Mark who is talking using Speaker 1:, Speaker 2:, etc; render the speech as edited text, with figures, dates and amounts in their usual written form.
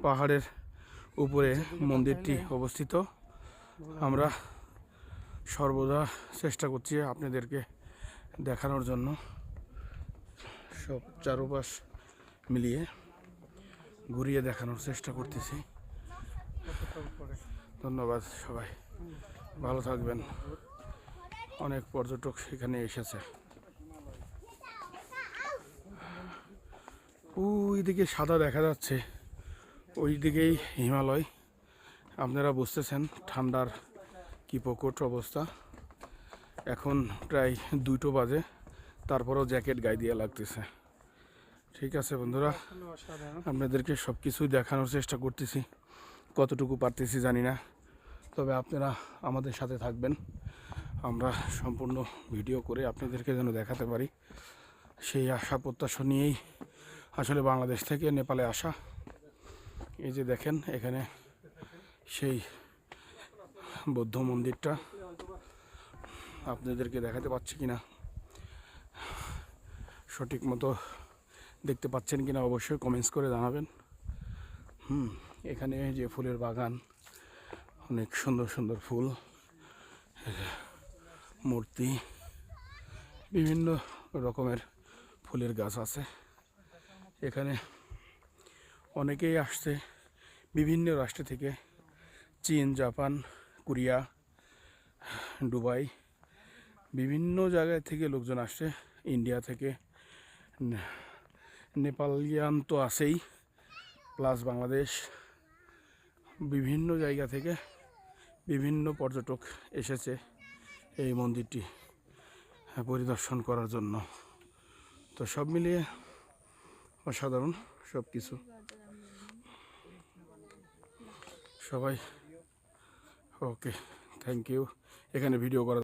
Speaker 1: পাহাড়ের উপরে মন্দিরটি অবস্থিত। আমরা সর্বদা চেষ্টা করছি আপনাদেরকে দেখানোর জন্য, সব চারপাশ মিলিয়ে ঘুরিয়ে দেখানোর চেষ্টা করতেছি। ধন্যবাদ সবাই, ভালো থাকবেন। অনেক পর্যটক এখানে এসেছে। ওই দিকে সাদা দেখা যাচ্ছে, ওই দিকেই হিমালয়। আপনারা বুঝতেছেন ঠান্ডার কি প্রকট অবস্থা। এখন প্রায় 2টো বাজে, তারপরেও জ্যাকেট গায়ে দিয়ে লাগতেছে। ঠিক আছে বন্ধুরা, আপনাদেরকে সব কিছুই দেখানোর চেষ্টা করতেছি, কতটুকু পারতেছি জানি না, তবে আপনারা আমাদের সাথে থাকবেন। আমরা সম্পূর্ণ ভিডিও করে আপনাদেরকে যেন দেখাতে পারি, সেই আশা প্রত্যাশা নিয়েই আসলে বাংলাদেশ থেকে নেপালে আসা। এই যে দেখেন এখানে সেই বৌদ্ধ মন্দিরটা, আপনাদেরকে দেখাতে পাচ্ছি কিনা, সঠিক মতো দেখতে পাচ্ছেন কিনা অবশ্যই কমেন্টস করে জানাবেন। এখানে যে ফুলের বাগান, অনেক সুন্দর সুন্দর ফুল, মূর্তি, বিভিন্ন রকমের ফুলের গাছ আছে। এখানে অনেকেই আসছে বিভিন্ন রাষ্ট্র থেকে, চীন, জাপান, কোরিয়া, দুবাই, বিভিন্ন জায়গায় থেকে লোকজন আসছে। ইন্ডিয়া থেকে, নেপালিয়ান তো আছেই, প্লাস বাংলাদেশ, বিভিন্ন জায়গা থেকে বিভিন্ন পর্যটক এসেছে এই মন্দিরটি পরিদর্শন করার জন্য। তো সব মিলিয়ে অসাধারণ সব কিছু। সবাই ওকে, থ্যাংক ইউ এখানে ভিডিও করার